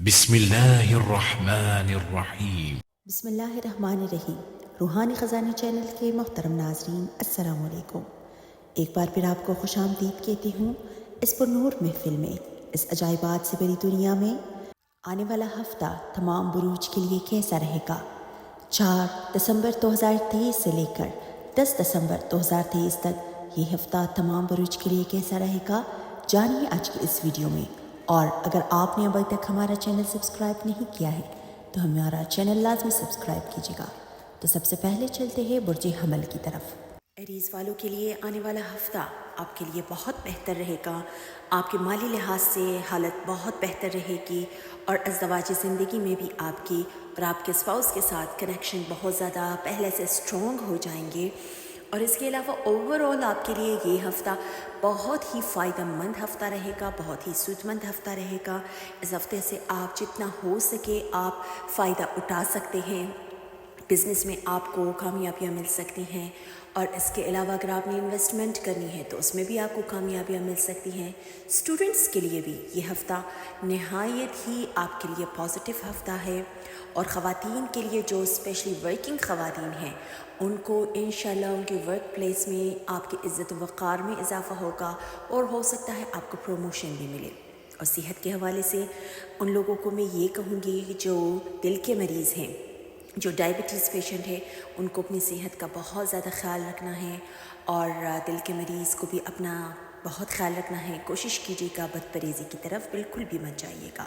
بسم اللہ الرحمن الرحیم۔ بسم اللہ الرحمن الرحیم۔ روحانی خزانے چینل کے محترم ناظرین، السلام علیکم۔ ایک بار پھر آپ کو خوش آمدید کہتی ہوں اس پر نور محفل میں، اس عجائبات سے بری دنیا میں۔ آنے والا ہفتہ تمام بروج کے لیے کیسا رہے گا؟ 4 دسمبر 2023 سے لے کر 10 دسمبر 2023 تک یہ ہفتہ تمام بروج کے لیے کیسا رہے گا، جانیے آج کی اس ویڈیو میں۔ اور اگر آپ نے ابھی تک ہمارا چینل سبسکرائب نہیں کیا ہے تو ہمارا چینل لازمی سبسکرائب کیجیے گا۔ تو سب سے پہلے چلتے ہیں برج حمل کی طرف۔ ایریز والوں کے لیے آنے والا ہفتہ آپ کے لیے بہت بہتر رہے گا۔ آپ کے مالی لحاظ سے حالت بہت بہتر رہے گی، اور ازدواجی زندگی میں بھی آپ کی اور آپ کے اسپاؤس کے ساتھ کنیکشن بہت زیادہ پہلے سے اسٹرانگ ہو جائیں گے۔ اور اس کے علاوہ اوور آل آپ کے لیے یہ ہفتہ بہت ہی فائدہ مند ہفتہ رہے گا، بہت ہی سود مند ہفتہ رہے گا۔ اس ہفتے سے آپ جتنا ہو سکے آپ فائدہ اٹھا سکتے ہیں، بزنس میں آپ کو کامیابیاں مل سکتی ہیں، اور اس کے علاوہ اگر آپ نے انویسٹمنٹ کرنی ہے تو اس میں بھی آپ کو کامیابیاں مل سکتی ہیں۔ اسٹوڈنٹس کے لیے بھی یہ ہفتہ نہایت ہی آپ کے لیے پازیٹیو ہفتہ ہے، اور خواتین کے لیے جو اسپیشلی ورکنگ خواتین ہیں ان کو انشاءاللہ ان کے ورک پلیس میں آپ کی عزت و وقار میں اضافہ ہوگا، اور ہو سکتا ہے آپ کو پروموشن بھی ملے۔ اور صحت کے حوالے سے ان لوگوں کو میں یہ کہوں گی جو دل کے مریض ہیں، جو ڈائبٹیز پیشنٹ ہے، ان کو اپنی صحت کا بہت زیادہ خیال رکھنا ہے، اور دل کے مریض کو بھی اپنا بہت خیال رکھنا ہے۔ کوشش کیجیے گا بد پرہیزی کی طرف بالکل بھی مت جائیے گا،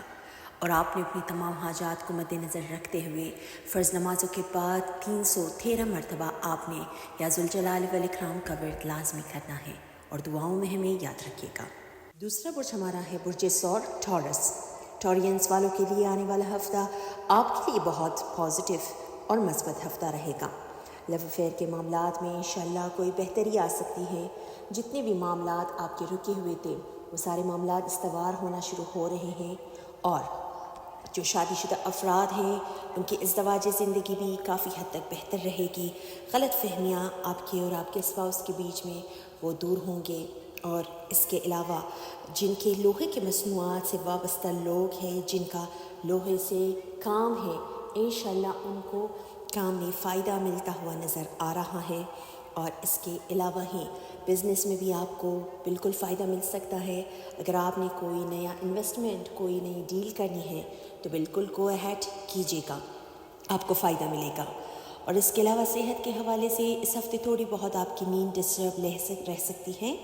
اور آپ نے اپنی تمام حاجات کو مد نظر رکھتے ہوئے فرض نمازوں کے بعد 313 مرتبہ آپ نے یا ذوالجلال والاکرام کا ورد لازمی کرنا ہے، اور دعاؤں میں ہمیں یاد رکھیے گا۔ دوسرا برج ہمارا ہے برج ثور، ٹورس۔ ٹورینس والوں کے لیے آنے والا ہفتہ آپ کے لیے بہت پازیٹیو اور مثبت ہفتہ رہے گا۔ لو افیئر کے معاملات میں انشاءاللہ کوئی بہتری آ سکتی ہے۔ جتنے بھی معاملات آپ کے رکے ہوئے تھے وہ سارے معاملات استوار ہونا شروع ہو رہے ہیں، اور جو شادی شدہ افراد ہیں ان کی ازدواجی زندگی بھی کافی حد تک بہتر رہے گی۔ غلط فہمیاں آپ کے اور آپ کے اسپاؤس کے بیچ میں وہ دور ہوں گے، اور اس کے علاوہ جن کے لوہے کے مصنوعات سے وابستہ لوگ ہیں، جن کا لوہے سے کام ہے، انشاءاللہ ان کو کام میں فائدہ ملتا ہوا نظر آ رہا ہے۔ اور اس کے علاوہ ہی بزنس میں بھی آپ کو بالکل فائدہ مل سکتا ہے۔ اگر آپ نے کوئی نیا انویسٹمنٹ، کوئی نئی ڈیل کرنی ہے تو بالکل گو اہیڈ کیجیے گا، آپ کو فائدہ ملے گا۔ اور اس کے علاوہ صحت کے حوالے سے اس ہفتے تھوڑی بہت آپ کی نیند ڈسٹرب رہ سکتی ہے،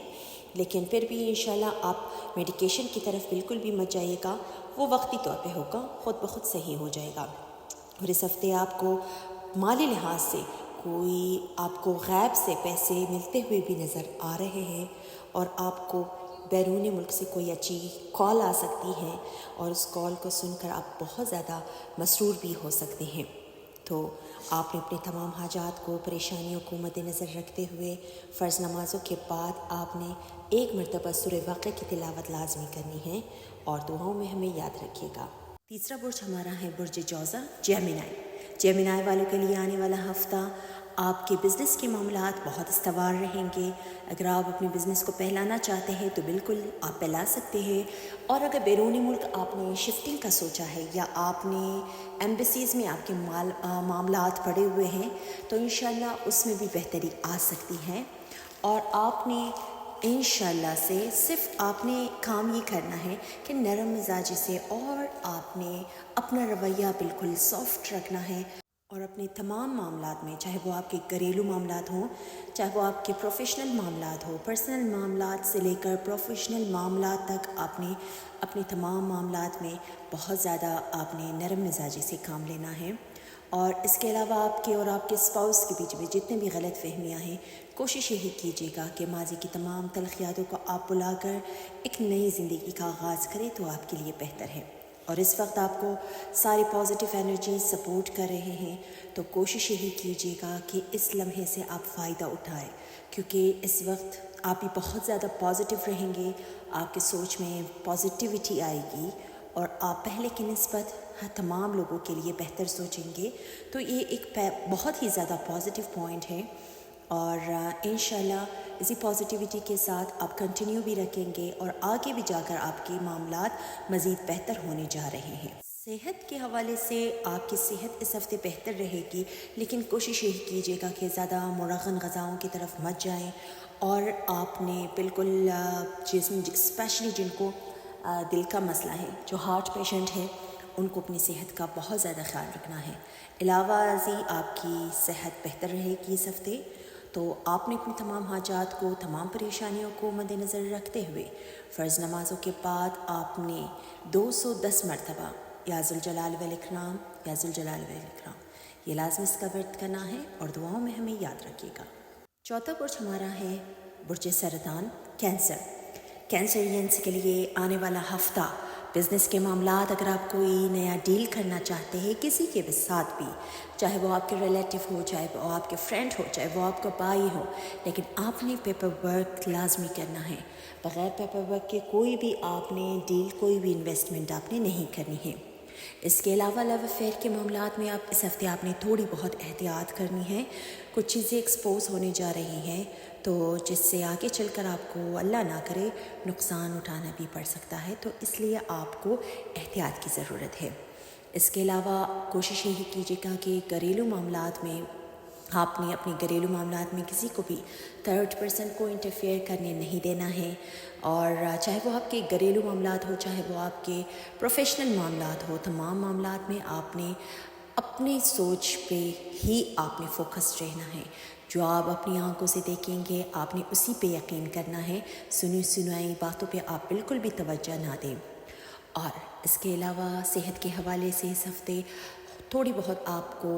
لیکن پھر بھی انشاءاللہ آپ میڈیکیشن کی طرف بالکل بھی مت جائیے گا، وہ وقتی طور پہ ہوگا، خود بخود صحیح ہو جائے گا۔ اور اس ہفتے آپ کو مالی لحاظ سے کوئی آپ کو غیب سے پیسے ملتے ہوئے بھی نظر آ رہے ہیں، اور آپ کو بیرون ملک سے کوئی اچھی کال آ سکتی ہے، اور اس کال کو سن کر آپ بہت زیادہ مسرور بھی ہو سکتے ہیں۔ تو آپ نے اپنے تمام حاجات کو، پریشانیوں کو مد نظر رکھتے ہوئے فرض نمازوں کے بعد آپ نے 1 مرتبہ سورہ واقعہ کی تلاوت لازمی کرنی ہے، اور دعاؤں میں ہمیں یاد رکھیے گا۔ تیسرا برج ہمارا ہے برج جوزا، جیمنائی۔ جیمنائی والوں کے لیے آنے والا ہفتہ آپ کے بزنس کے معاملات بہت استوار رہیں گے۔ اگر آپ اپنے بزنس کو پھیلانا چاہتے ہیں تو بالکل آپ پھیلا سکتے ہیں، اور اگر بیرونی ملک آپ نے شفٹنگ کا سوچا ہے، یا آپ نے ایمبیسیز میں آپ کے معاملات پڑے ہوئے ہیں تو انشاءاللہ اس میں بھی بہتری آ سکتی ہے۔ اور آپ نے انشاءاللہ سے صرف آپ نے کام یہ کرنا ہے کہ نرم مزاجی سے، اور آپ نے اپنا رویہ بالکل سافٹ رکھنا ہے، اور اپنے تمام معاملات میں، چاہے وہ آپ کے گھریلو معاملات ہوں، چاہے وہ آپ کے پروفیشنل معاملات ہوں، پرسنل معاملات سے لے کر پروفیشنل معاملات تک، آپ نے اپنے تمام معاملات میں بہت زیادہ آپ نے نرم مزاجی سے کام لینا ہے۔ اور اس کے علاوہ آپ کے اور آپ کے اسپاؤس کے بیچ میں جتنے بھی غلط فہمیاں ہیں، کوشش یہی کیجیے گا کہ ماضی کی تمام تلخیاتوں کو آپ بلا کر ایک نئی زندگی کا آغاز کریں تو آپ کے لیے بہتر ہے۔ اور اس وقت آپ کو ساری پازیٹیو انرجیز سپورٹ کر رہے ہیں، تو کوشش یہی کیجیے گا کہ اس لمحے سے آپ فائدہ اٹھائیں، کیونکہ اس وقت آپ بھی بہت زیادہ پازیٹیو رہیں گے، آپ کے سوچ میں پازیٹیوٹی آئے گی، اور آپ پہلے کی نسبت تمام لوگوں کے لیے بہتر سوچیں گے۔ تو یہ ایک بہت ہی زیادہ پازیٹیو پوائنٹ ہے، اور انشاءاللہ اسی پازیٹیوٹی کے ساتھ آپ کنٹینیو بھی رکھیں گے، اور آگے بھی جا کر آپ کے معاملات مزید بہتر ہونے جا رہے ہیں۔ صحت کے حوالے سے آپ کی صحت اس ہفتے بہتر رہے گی، لیکن کوشش یہی کیجیے گا کہ زیادہ مرغن غذاؤں کی طرف مت جائیں، اور آپ نے بالکل اسپیشلی جن کو دل کا مسئلہ ہے، جو ہارٹ پیشنٹ ہے، ان کو اپنی صحت کا بہت زیادہ خیال رکھنا ہے۔ علاوہ ازیں آپ کی صحت بہتر رہے گی اس ہفتے، تو آپ نے اپنی تمام حاجات کو، تمام پریشانیوں کو مد نظر رکھتے ہوئے فرض نمازوں کے بعد آپ نے 210 مرتبہ یا ذوالجلال والاکرام یا ذوالجلال والاکرام یہ لازم اس کا ورد کرنا ہے، اور دعاؤں میں ہمیں یاد رکھیے گا۔ چوتھا برج ہمارا ہے برج سرطان، کینسرینس کے لیے آنے والا ہفتہ بزنس کے معاملات، اگر آپ کوئی نیا ڈیل کرنا چاہتے ہیں کسی کے ساتھ بھی، چاہے وہ آپ کے ریلیٹیو ہو، چاہے وہ آپ کے فرینڈ ہو، چاہے وہ آپ کا بھائی ہو، لیکن آپ نے پیپر ورک لازمی کرنا ہے۔ بغیر پیپر ورک کے کوئی بھی آپ نے ڈیل، کوئی بھی انویسٹمنٹ آپ نے نہیں کرنی ہے۔ اس کے علاوہ لو افیئر کے معاملات میں آپ اس ہفتے آپ نے تھوڑی بہت احتیاط کرنی ہے، کچھ چیزیں ایکسپوز ہونے جا رہی ہیں، تو جس سے آگے چل کر آپ کو اللہ نہ کرے نقصان اٹھانا بھی پڑ سکتا ہے، تو اس لیے آپ کو احتیاط کی ضرورت ہے۔ اس کے علاوہ کوشش یہی کیجیے گا کہ گھریلو معاملات میں آپ نے اپنے گھریلو معاملات میں کسی کو بھی تھرڈ پرسن کو انٹرفیئر کرنے نہیں دینا ہے، اور چاہے وہ آپ کے گھریلو معاملات ہو، چاہے وہ آپ کے پروفیشنل معاملات ہو، تمام معاملات میں آپ نے اپنی سوچ پہ ہی آپ نے فوکس رہنا ہے۔ جو آپ اپنی آنکھوں سے دیکھیں گے آپ نے اسی پہ یقین کرنا ہے، سنی سنائی باتوں پہ آپ بالکل بھی توجہ نہ دیں۔ اور اس کے علاوہ صحت کے حوالے سے اس ہفتے تھوڑی بہت آپ کو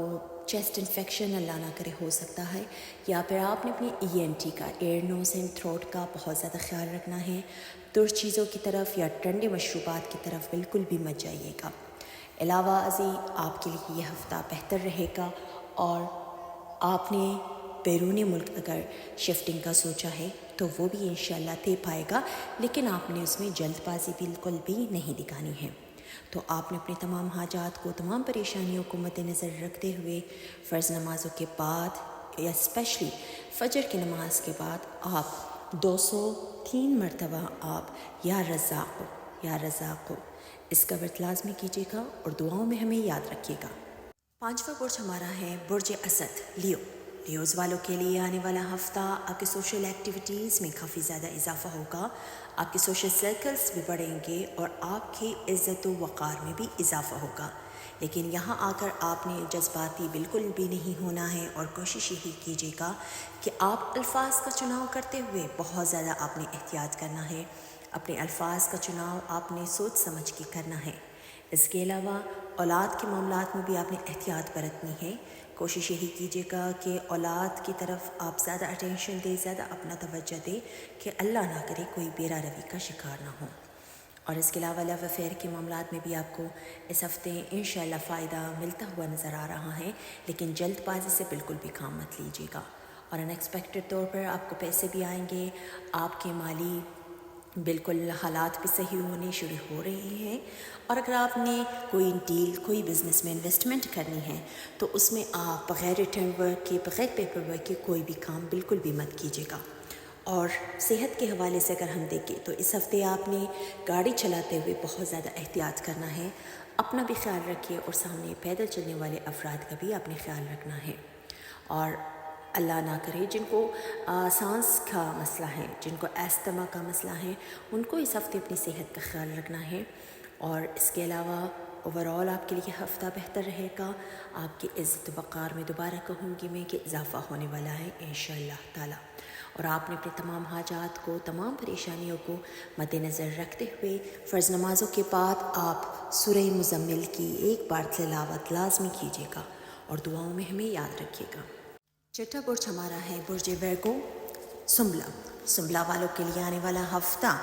چیسٹ انفیکشن اللہ نہ کرے ہو سکتا ہے، یا پھر آپ نے اپنی ENT کا، ایئر نوز اینڈ تھروٹ کا بہت زیادہ خیال رکھنا ہے۔ ترش چیزوں کی طرف یا ٹھنڈے مشروبات کی طرف بالکل بھی مت جائیے گا۔ علاوہ ازیں آپ کے لیے یہ ہفتہ بہتر رہے گا، اور آپ نے بیرون ملک اگر شفٹنگ کا سوچا ہے تو وہ بھی انشاءاللہ طے پائے گا، لیکن آپ نے اس میں جلد بازی بالکل بھی نہیں دکھانی ہے۔ تو آپ نے اپنے تمام حاجات کو، تمام پریشانیوں کو مد نظر رکھتے ہوئے فرض نمازوں کے بعد یا اسپیشلی فجر کی نماز کے بعد آپ 203 مرتبہ آپ یا رزاق اس کا ورد لازمی کیجیے گا، اور دعاؤں میں ہمیں یاد رکھیے گا۔ پانچواں برج ہمارا ہے برج اسد، لیوز والوں کے لیے آنے والا ہفتہ آپ کے سوشل ایکٹیویٹیز میں کافی زیادہ اضافہ ہوگا، آپ کے سوشل سرکلز بھی بڑھیں گے، اور آپ کی عزت و وقار میں بھی اضافہ ہوگا۔ لیکن یہاں آ کر آپ نے جذباتی بالکل بھی نہیں ہونا ہے، اور کوشش یہی کیجیے گا کہ آپ الفاظ کا چناؤ کرتے ہوئے بہت زیادہ آپ نے احتیاط کرنا ہے۔ اپنے الفاظ کا چناؤ آپ نے سوچ سمجھ کے کرنا ہے۔ اس کے علاوہ اولاد کے معاملات میں بھی آپ نے احتیاط برتنی ہے۔ کوشش یہی کیجیے گا کہ اولاد کی طرف آپ زیادہ اٹینشن دیں، زیادہ اپنا توجہ دیں، کہ اللہ نہ کرے کوئی بیرا روی کا شکار نہ ہو۔ اور اس کے علاوہ لو افیئر کے معاملات میں بھی آپ کو اس ہفتے انشاءاللہ فائدہ ملتا ہوا نظر آ رہا ہے، لیکن جلد بازی سے بالکل بھی کام مت لیجیے گا، اور ان ایکسپیکٹڈ طور پر آپ کو پیسے بھی آئیں گے، آپ کے مالی بالکل حالات بھی صحیح ہونے شروع ہو رہے ہیں۔ اور اگر آپ نے کوئی ڈیل، کوئی بزنس میں انویسٹمنٹ کرنی ہے تو اس میں آپ بغیر ریٹرن ورک کے، بغیر پیپر ورک کے کوئی بھی کام بالکل بھی مت کیجیے گا۔ اور صحت کے حوالے سے اگر ہم دیکھیں تو اس ہفتے آپ نے گاڑی چلاتے ہوئے بہت زیادہ احتیاط کرنا ہے، اپنا بھی خیال رکھیے، اور سامنے پیدل چلنے والے افراد کا بھی آپ نے خیال رکھنا ہے۔ اور اللہ نہ کرے جن کو سانس کا مسئلہ ہے، جن کو ایستھما کا مسئلہ ہے، ان کو اس ہفتے اپنی صحت کا خیال رکھنا ہے۔ اور اس کے علاوہ اوورآل آپ کے لیے ہفتہ بہتر رہے گا، آپ کی عزت وقار میں دوبارہ کہوں گی میں کہ اضافہ ہونے والا ہے انشاءاللہ تعالی۔ اور آپ نے اپنے تمام حاجات کو، تمام پریشانیوں کو مد نظر رکھتے ہوئے فرض نمازوں کے بعد آپ سورہ مزمل کی ایک بار تلاوت لازمی کیجیے گا، اور دعاؤں میں ہمیں یاد رکھیے گا۔ چھٹا برج ہمارا ہے برج ویرگو، سنبلہ والوں کے لیے آنے والا ہفتہ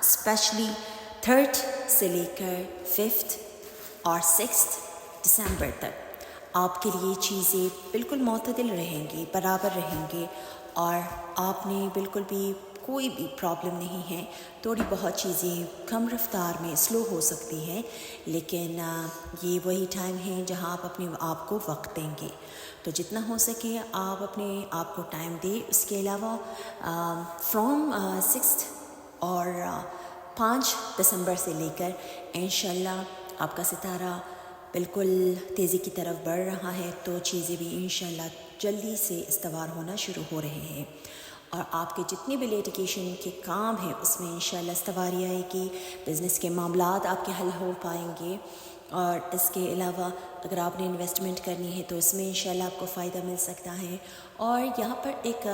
اسپیشلی 3 سے لے کر 5 اور 6 دسمبر تک آپ کے لیے چیزیں بالکل معتدل رہیں گی، برابر رہیں گے، اور آپ نے بالکل بھی کوئی بھی پرابلم نہیں ہے۔ تھوڑی بہت چیزیں کم رفتار میں سلو ہو سکتی ہیں، لیکن یہ وہی ٹائم ہے جہاں آپ اپنے آپ کو وقت دیں گے، تو جتنا ہو سکے آپ اپنے آپ کو ٹائم دیں۔ اس کے علاوہ فرام 6 اور 5 دسمبر سے لے کر انشاءاللہ آپ کا ستارہ بالکل تیزی کی طرف بڑھ رہا ہے، تو چیزیں بھی انشاءاللہ جلدی سے استوار ہونا شروع ہو رہے ہیں، اور آپ کے جتنے بھی لیٹیگیشن کے کام ہیں اس میں انشاءاللہ استواری آئے گی، بزنس کے معاملات آپ کے حل ہو پائیں گے، اور اس کے علاوہ اگر آپ نے انویسٹمنٹ کرنی ہے تو اس میں انشاءاللہ آپ کو فائدہ مل سکتا ہے۔ اور یہاں پر ایک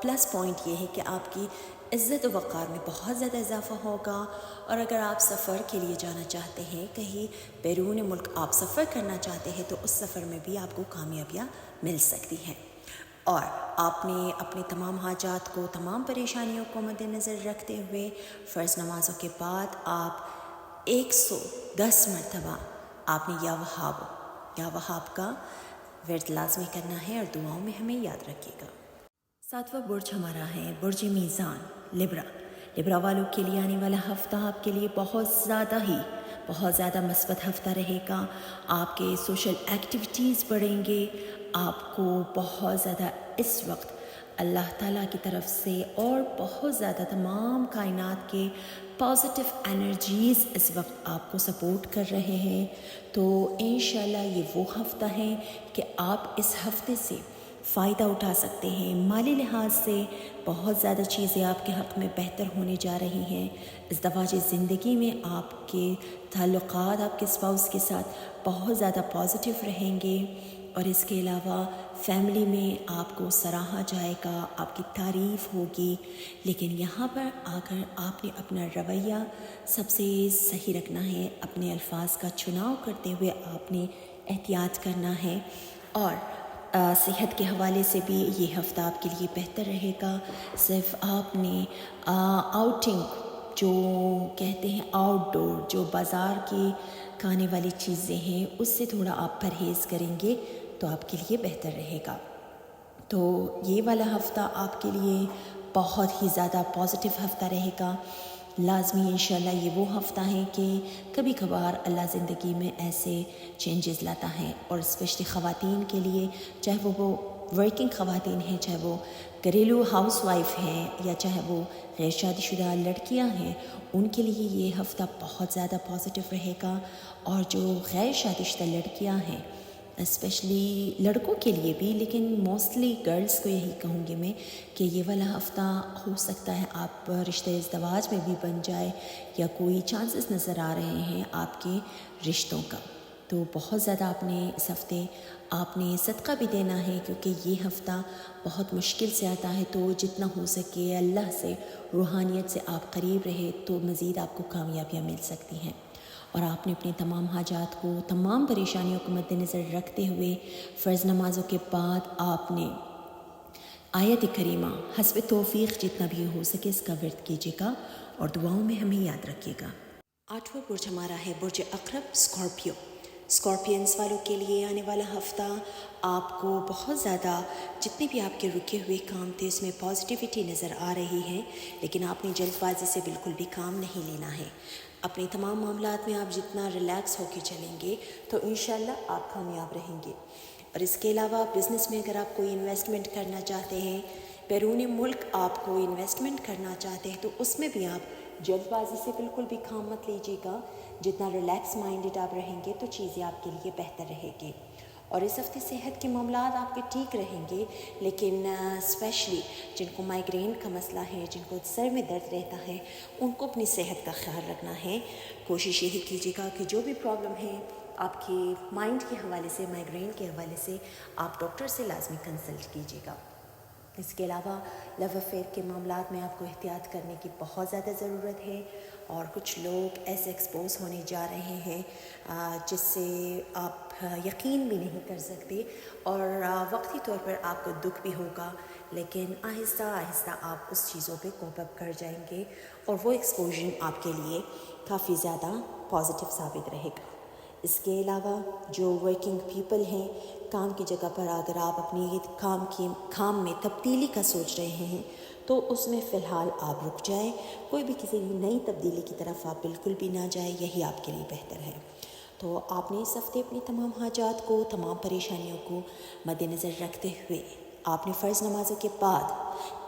پلس پوائنٹ یہ ہے کہ آپ کی عزت و وقار میں بہت زیادہ اضافہ ہوگا، اور اگر آپ سفر کے لیے جانا چاہتے ہیں، کہیں بیرون ملک آپ سفر کرنا چاہتے ہیں، تو اس سفر میں بھی آپ کو کامیابیاں مل سکتی ہیں۔ اور آپ نے اپنی تمام حاجات کو، تمام پریشانیوں کو مد نظر رکھتے ہوئے فرض نمازوں کے بعد آپ 110 مرتبہ آپ نے یا وہاب کا ورد لازمی کرنا ہے، اور دعاؤں میں ہمیں یاد رکھیے گا۔ 7واں برج ہمارا ہے برج میزان، لبرا والوں کے لیے آنے والا ہفتہ آپ کے لیے بہت زیادہ مثبت ہفتہ رہے گا۔ آپ کے سوشل ایکٹیویٹیز بڑھیں گے، آپ کو بہت زیادہ اس وقت اللہ تعالیٰ کی طرف سے اور بہت زیادہ تمام کائنات کے پازیٹیو انرجیز اس وقت آپ کو سپورٹ کر رہے ہیں، تو انشاءاللہ یہ وہ ہفتہ ہے کہ آپ اس ہفتے سے فائدہ اٹھا سکتے ہیں۔ مالی لحاظ سے بہت زیادہ چیزیں آپ کے حق میں بہتر ہونے جا رہی ہیں۔ ازدواجی زندگی میں آپ کے تعلقات آپ کے اسپاؤس کے ساتھ بہت زیادہ پازیٹیو رہیں گے، اور اس کے علاوہ فیملی میں آپ کو سراہا جائے گا، آپ کی تعریف ہوگی، لیکن یہاں پر آ کر آپ نے اپنا رویہ سب سے صحیح رکھنا ہے، اپنے الفاظ کا چناؤ کرتے ہوئے آپ نے احتیاط کرنا ہے، اور صحت کے حوالے سے بھی یہ ہفتہ آپ کے لیے بہتر رہے گا۔ صرف آپ نے آؤٹنگ جو کہتے ہیں آؤٹ ڈور، جو بازار کی کھانے والی چیزیں ہیں، اس سے تھوڑا آپ پرہیز کریں گے تو آپ کے لیے بہتر رہے گا۔ تو یہ والا ہفتہ آپ کے لیے بہت ہی زیادہ پازیٹیو ہفتہ رہے گا۔ لازمی انشاءاللہ یہ وہ ہفتہ ہے کہ کبھی کبھار اللہ زندگی میں ایسے چینجز لاتا ہے، اور اسپیشلی خواتین کے لیے، چاہے وہ ورکنگ خواتین ہیں، چاہے وہ گھریلو ہاؤس وائف ہیں، یا چاہے وہ غیر شادی شدہ لڑکیاں ہیں، ان کے لیے یہ ہفتہ بہت زیادہ پازیٹیو رہے گا۔ اور جو غیر شادی شدہ لڑکیاں ہیں، اسپیشلی لڑکوں کے لیے بھی، لیکن موسٹلی گرلز کو یہی کہوں گی میں کہ یہ والا ہفتہ ہو سکتا ہے آپ رشتہ ازدواج میں بھی بن جائے، یا کوئی چانسز نظر آ رہے ہیں آپ کے رشتوں کا، تو بہت زیادہ آپ نے اس ہفتے آپ نے صدقہ بھی دینا ہے، کیونکہ یہ ہفتہ بہت مشکل سے آتا ہے، تو جتنا ہو سکے اللہ سے، روحانیت سے آپ قریب رہے تو مزید آپ کو کامیابیاں مل سکتی ہیں۔ اور آپ نے اپنی تمام حاجات کو، تمام پریشانیوں کو مد نظر رکھتے ہوئے فرض نمازوں کے بعد آپ نے آیت کریمہ حسب توفیق جتنا بھی ہو سکے اس کا ورد کیجیے گا، اور دعاؤں میں ہمیں یاد رکھیے گا۔ 8واں برج ہمارا ہے برج عقرب، اسکارپینز والوں کے لیے آنے والا ہفتہ آپ کو بہت زیادہ جتنے بھی آپ کے رکے ہوئے کام تھے اس میں پازیٹیوٹی نظر آ رہی ہے، لیکن آپ نے جلد بازی سے بالکل بھی کام نہیں لینا ہے۔ اپنے تمام معاملات میں آپ جتنا ریلیکس ہو کے چلیں گے تو انشاءاللہ آپ کامیاب رہیں گے۔ اور اس کے علاوہ بزنس میں اگر آپ کوئی انویسٹمنٹ کرنا چاہتے ہیں، بیرون ملک آپ کوئی انویسٹمنٹ کرنا چاہتے ہیں، تو اس میں بھی آپ جلد بازی سے بالکل بھی کام مت لیجیے گا۔ جتنا ریلیکس مائنڈڈ آپ رہیں گے تو چیزیں آپ کے لیے بہتر رہے گی۔ اور اس ہفتے صحت کے معاملات آپ کے ٹھیک رہیں گے، لیکن اسپیشلی جن کو مائیگرین کا مسئلہ ہے، جن کو سر میں درد رہتا ہے، ان کو اپنی صحت کا خیال رکھنا ہے۔ کوشش یہی کیجیے گا کہ جو بھی پرابلم ہے آپ کے مائنڈ کے حوالے سے، مائیگرین کے حوالے سے، آپ ڈاکٹر سے لازمی کنسلٹ کیجیے گا۔ اس کے علاوہ لو افیئر کے معاملات میں آپ کو احتیاط کرنے کی بہت زیادہ ضرورت ہے، اور کچھ لوگ ایسے ایکسپوز ہونے جا رہے ہیں جس سے آپ یقین بھی نہیں کر سکتے، اور وقتی طور پر آپ کو دکھ بھی ہوگا، لیکن آہستہ آہستہ آپ اس چیزوں پہ کوپ اپ کر جائیں گے، اور وہ ایکسپوژن آپ کے لیے کافی زیادہ پازیٹیو ثابت رہے گا۔ اس کے علاوہ جو ورکنگ پیپل ہیں، کام کی جگہ پر اگر آپ اپنی کام میں تبدیلی کا سوچ رہے ہیں تو اس میں فی الحال آپ رک جائیں، کوئی بھی کسی بھی نئی تبدیلی کی طرف آپ بالکل بھی نہ جائیں، یہی آپ کے لیے بہتر ہے۔ تو آپ نے اس ہفتے اپنی تمام حاجات کو، تمام پریشانیوں کو مد نظر رکھتے ہوئے آپ نے فرض نمازوں کے بعد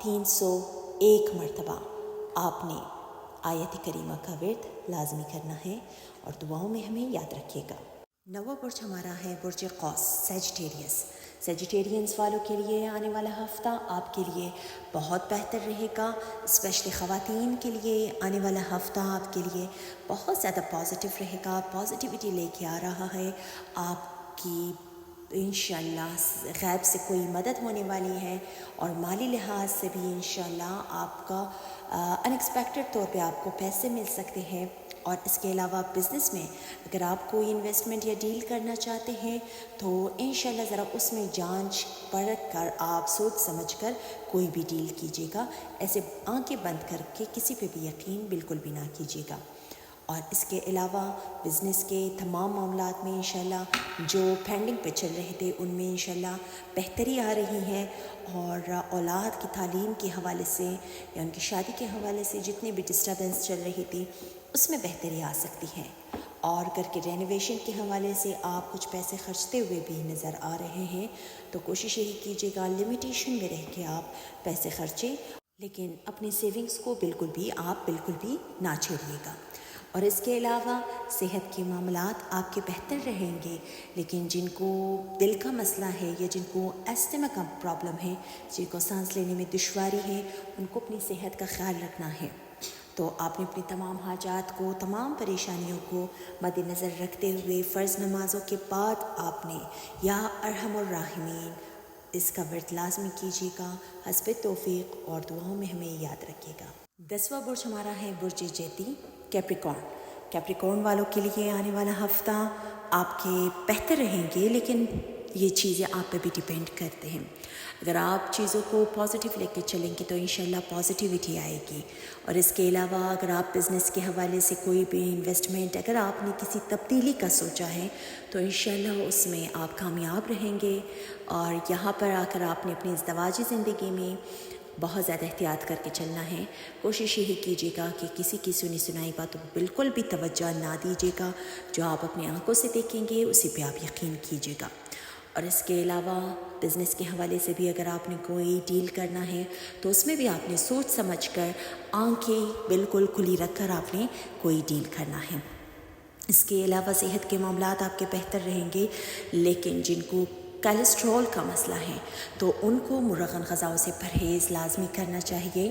301 مرتبہ آپ نے آیت کریمہ کا ورد لازمی کرنا ہے اور دعاؤں میں ہمیں یاد رکھیے گا۔ نواں برج ہمارا ہے برج قوس، سیجیٹیریس۔ سیجیٹیرینس والوں کے لیے آنے والا ہفتہ آپ کے لیے بہت بہتر رہے گا، اسپیشلی خواتین کے لیے آنے والا ہفتہ آپ کے لیے بہت زیادہ پازیٹیو رہے گا، پازیٹیوٹی لے کے آ رہا ہے۔ آپ کی انشاءاللہ غیب سے کوئی مدد ہونے والی ہے اور مالی لحاظ سے بھی انشاءاللہ آپ کا انیکسپیکٹڈ طور پہ آپ کو پیسے مل سکتے ہیں۔ اور اس کے علاوہ بزنس میں اگر آپ کوئی انویسٹمنٹ یا ڈیل کرنا چاہتے ہیں تو انشاءاللہ ذرا اس میں جانچ پرکھ کر آپ سوچ سمجھ کر کوئی بھی ڈیل کیجیے گا، ایسے آنکھیں بند کر کے کسی پہ بھی یقین بالکل بھی نہ کیجیے گا۔ اور اس کے علاوہ بزنس کے تمام معاملات میں انشاءاللہ جو پینڈنگ پہ چل رہے تھے ان میں انشاءاللہ بہتری آ رہی ہے، اور اولاد کی تعلیم کے حوالے سے یا ان کی شادی کے حوالے سے جتنی بھی ڈسٹربنس چل رہی تھی اس میں بہتری آ سکتی ہے۔ اور گھر کے رینوویشن کے حوالے سے آپ کچھ پیسے خرچتے ہوئے بھی نظر آ رہے ہیں، تو کوشش یہی کیجیے گا لمیٹیشن میں رہ کے آپ پیسے خرچیں، لیکن اپنی سیونگز کو بالکل بھی نہ چھیڑیے گا۔ اور اس کے علاوہ صحت کے معاملات آپ کے بہتر رہیں گے، لیکن جن کو دل کا مسئلہ ہے یا جن کو ایسٹما کا پرابلم ہے، جن کو سانس لینے میں دشواری ہے، ان کو اپنی صحت کا خیال رکھنا ہے۔ تو آپ نے اپنی تمام حاجات کو، تمام پریشانیوں کو مد نظر رکھتے ہوئے فرض نمازوں کے بعد آپ نے یا ارحم الراحمین اس کا ورد لازمی کیجیے گا، حسب توفیق، اور دعاؤں میں ہمیں یاد رکھیے گا۔ 10واں برج ہمارا ہے برج جیتی، کیپریکارن۔ کیپریکارن والوں کے لیے آنے والا ہفتہ آپ کے بہتر رہیں گے، لیکن یہ چیزیں آپ پہ بھی ڈیپینڈ کرتے ہیں۔ اگر آپ چیزوں کو پازیٹیو لے کے چلیں گے تو انشاءاللہ پازیٹیوٹی آئے گی۔ اور اس کے علاوہ اگر آپ بزنس کے حوالے سے کوئی بھی انویسٹمنٹ اگر آپ نے کسی تبدیلی کا سوچا ہے تو انشاءاللہ اس میں آپ کامیاب رہیں گے۔ اور یہاں پر آ کر آپ نے اپنی ازدواجی زندگی میں بہت زیادہ احتیاط کر کے چلنا ہے۔ کوشش یہی کیجیے گا کہ کسی کی سنی سنائی باتوں کو بالکل بھی توجہ نہ دیجیے گا، جو آپ اپنی آنکھوں سے دیکھیں گے اسی پہ آپ یقین کیجیے گا۔ اور اس کے علاوہ بزنس کے حوالے سے بھی اگر آپ نے کوئی ڈیل کرنا ہے تو اس میں بھی آپ نے سوچ سمجھ کر آنکھیں بالکل کھلی رکھ کر آپ نے کوئی ڈیل کرنا ہے۔ اس کے علاوہ صحت کے معاملات آپ کے بہتر رہیں گے، لیکن جن کو کولیسٹرول کا مسئلہ ہے تو ان کو مرغن غذاؤں سے پرہیز لازمی کرنا چاہیے۔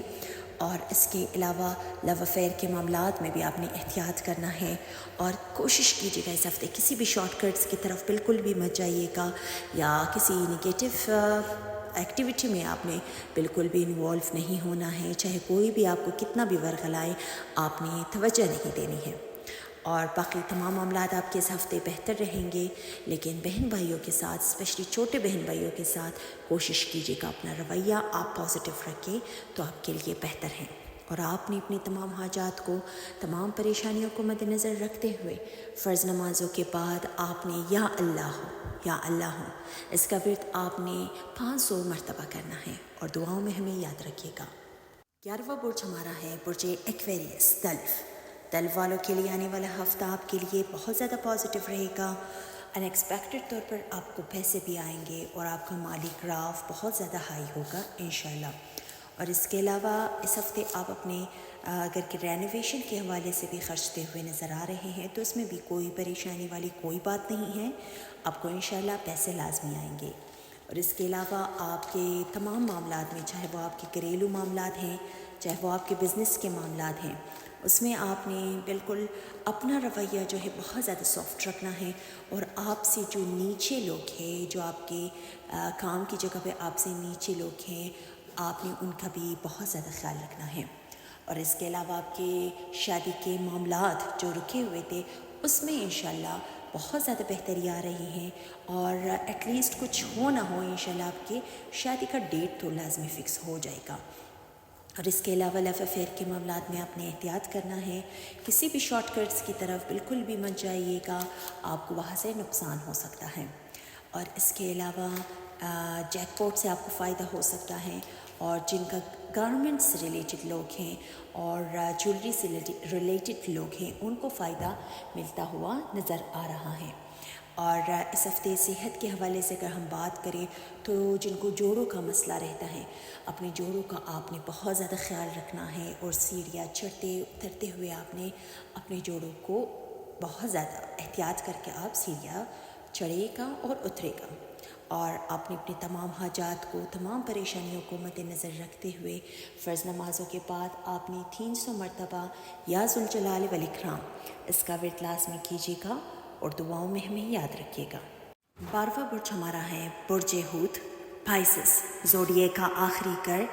اور اس کے علاوہ لو افیئر کے معاملات میں بھی آپ نے احتیاط کرنا ہے، اور کوشش کیجیے گا اس ہفتے کسی بھی شارٹ کٹس کی طرف بالکل بھی مت جائیے گا، یا کسی نگیٹو ایکٹیویٹی میں آپ نے بالکل بھی انوالو نہیں ہونا ہے، چاہے کوئی بھی آپ کو کتنا بھی ورغلائے آپ نے توجہ نہیں دینی ہے۔ اور باقی تمام معاملات آپ کے اس ہفتے بہتر رہیں گے، لیکن بہن بھائیوں کے ساتھ، اسپیشلی چھوٹے بہن بھائیوں کے ساتھ کوشش کیجیے گا اپنا رویہ آپ پازیٹیو رکھیں تو آپ کے لیے بہتر ہے۔ اور آپ نے اپنی تمام حاجات کو، تمام پریشانیوں کو مد نظر رکھتے ہوئے فرض نمازوں کے بعد آپ نے یا اللہ ہو اس کا ورد آپ نے 500 مرتبہ کرنا ہے، اور دعاؤں میں ہمیں یاد رکھیے گا۔ 11واں برج ہمارا ہے برج ایکویریس، دلو والوں کے لیے آنے والا ہفتہ آپ کے لیے بہت زیادہ پازیٹیو رہے گا۔ انیکسپیکٹڈ طور پر آپ کو پیسے بھی آئیں گے اور آپ کا مالی گراف بہت زیادہ ہائی ہوگا انشاءاللہ۔ اور اس کے علاوہ اس ہفتے آپ اپنے گھر کے رینوویشن کے حوالے سے بھی خرچتے ہوئے نظر آ رہے ہیں، تو اس میں بھی کوئی پریشانی والی کوئی بات نہیں ہے، آپ کو انشاءاللہ پیسے لازمی آئیں گے۔ اور اس کے علاوہ آپ کے تمام معاملات میں، چاہے وہ آپ کے گھریلو معاملات ہیں، چاہے وہ آپ کے بزنس کے معاملات ہیں، اس میں آپ نے بالکل اپنا رویہ جو ہے بہت زیادہ سافٹ رکھنا ہے، اور آپ سے جو نیچے لوگ ہیں، جو آپ کے کام کی جگہ پہ آپ سے نیچے لوگ ہیں، آپ نے ان کا بھی بہت زیادہ خیال رکھنا ہے۔ اور اس کے علاوہ آپ کے شادی کے معاملات جو رکے ہوئے تھے اس میں انشاءاللہ بہت زیادہ بہتری آ رہی ہیں، اور ایٹ لیسٹ کچھ ہو نہ ہو انشاءاللہ آپ کی شادی کا ڈیٹ تو لازمی فکس ہو جائے گا۔ اور اس کے علاوہ لو افیئر کے معاملات میں آپ نے احتیاط کرنا ہے، کسی بھی شارٹ کٹس کی طرف بالکل بھی مت جائیے گا، آپ کو وہاں سے نقصان ہو سکتا ہے۔ اور اس کے علاوہ جیک پاٹ سے آپ کو فائدہ ہو سکتا ہے، اور جن کا گارمنٹ سے ریلیٹڈ لوگ ہیں اور جویلری سے ریلیٹڈ لوگ ہیں ان کو فائدہ ملتا ہوا نظر آ رہا ہے۔ اور اس ہفتے صحت کے حوالے سے اگر ہم بات کریں تو جن کو جوڑوں کا مسئلہ رہتا ہے، اپنے جوڑوں کا آپ نے بہت زیادہ خیال رکھنا ہے، اور سیڑھیاں چڑھتے اترتے ہوئے آپ نے اپنے جوڑوں کو بہت زیادہ احتیاط کر کے آپ سیڑھیاں چڑھے گا اور اترے گا، اور آپ نے اپنے تمام حاجات کو، تمام پریشانیوں کو مد نظر رکھتے ہوئے فرض نمازوں کے بعد آپ نے 300 مرتبہ یا ذوالجلال والاکرام اس کا ورد لازمی کیجیے گا، اور دعاؤں میں ہمیں یاد رکھیے گا۔ 12واں برج ہمارا ہے برج ہوت، پائسس، زوڈیے کا آخری گھر۔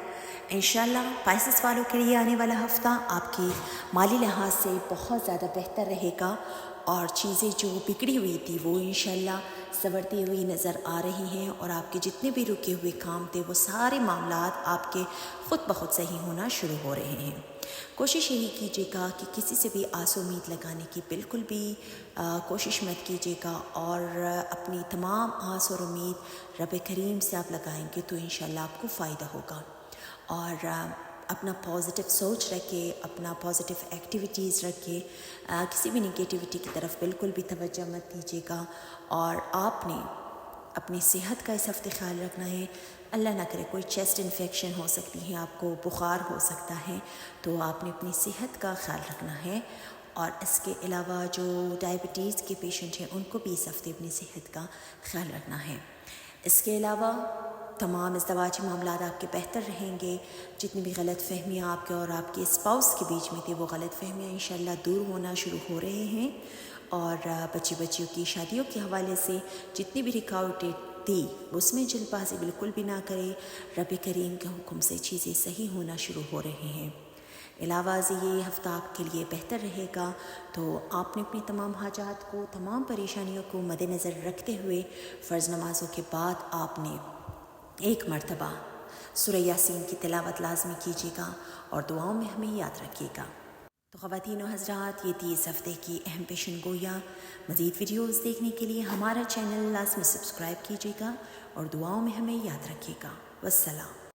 انشاءاللہ پائسس والوں کے لیے آنے والا ہفتہ آپ کے مالی لحاظ سے بہت زیادہ بہتر رہے گا، اور چیزیں جو بگڑی ہوئی تھی وہ انشاءاللہ سنورتی ہوئی نظر آ رہی ہیں، اور آپ کے جتنے بھی رکے ہوئے کام تھے وہ سارے معاملات آپ کے خود بخود صحیح ہونا شروع ہو رہے ہیں۔ کوشش یہی کیجیے گا کہ کسی سے بھی آس امید لگانے کی بالکل بھی کوشش مت کیجیے گا، اور اپنی تمام آس اور امید رب کریم سے آپ لگائیں گے تو انشاءاللہ آپ کو فائدہ ہوگا۔ اور اپنا پازیٹیو سوچ رکھے، اپنا پازیٹیو ایکٹیویٹیز رکھے، کسی بھی نگیٹیوٹی کی طرف بالکل بھی توجہ مت دیجیے گا، اور آپ نے اپنی صحت کا اس ہفتے خیال رکھنا ہے۔ اللہ نہ کرے کوئی چیسٹ انفیکشن ہو سکتی ہے، آپ کو بخار ہو سکتا ہے، تو آپ نے اپنی صحت کا خیال رکھنا ہے، اور اس کے علاوہ جو ڈائبٹیز کے پیشنٹ ہیں ان کو بھی اس ہفتے اپنی صحت کا خیال رکھنا ہے۔ اس کے علاوہ تمام ازدواجی معاملات آپ کے بہتر رہیں گے، جتنی بھی غلط فہمیاں آپ کے اور آپ کے اسپاؤس کے بیچ میں تھی وہ غلط فہمیاں انشاءاللہ دور ہونا شروع ہو رہے ہیں، اور بچیوں کی شادیوں کے حوالے سے جتنی بھی رکاوٹیں تھی اس میں جلد بازی بالکل بھی نہ کرے، رب کریم کے حکم سے چیزیں صحیح ہونا شروع ہو رہے ہیں۔ علاوہ ازیں یہ ہفتہ آپ کے لیے بہتر رہے گا، تو آپ نے اپنی تمام حاجات کو، تمام پریشانیوں کو مد نظر رکھتے ہوئے فرض نمازوں کے بعد آپ نے 1 مرتبہ سورہ یاسین کی تلاوت لازمی کیجیے گا، اور دعاؤں میں ہمیں یاد رکھیے گا۔ تو خواتین و حضرات، یہ تھی اس ہفتے کی اہم پیشن گویاں۔ مزید ویڈیوز دیکھنے کے لیے ہمارا چینل لازمی سبسکرائب کیجیے گا، اور دعاؤں میں ہمیں یاد رکھیے گا۔ والسلام۔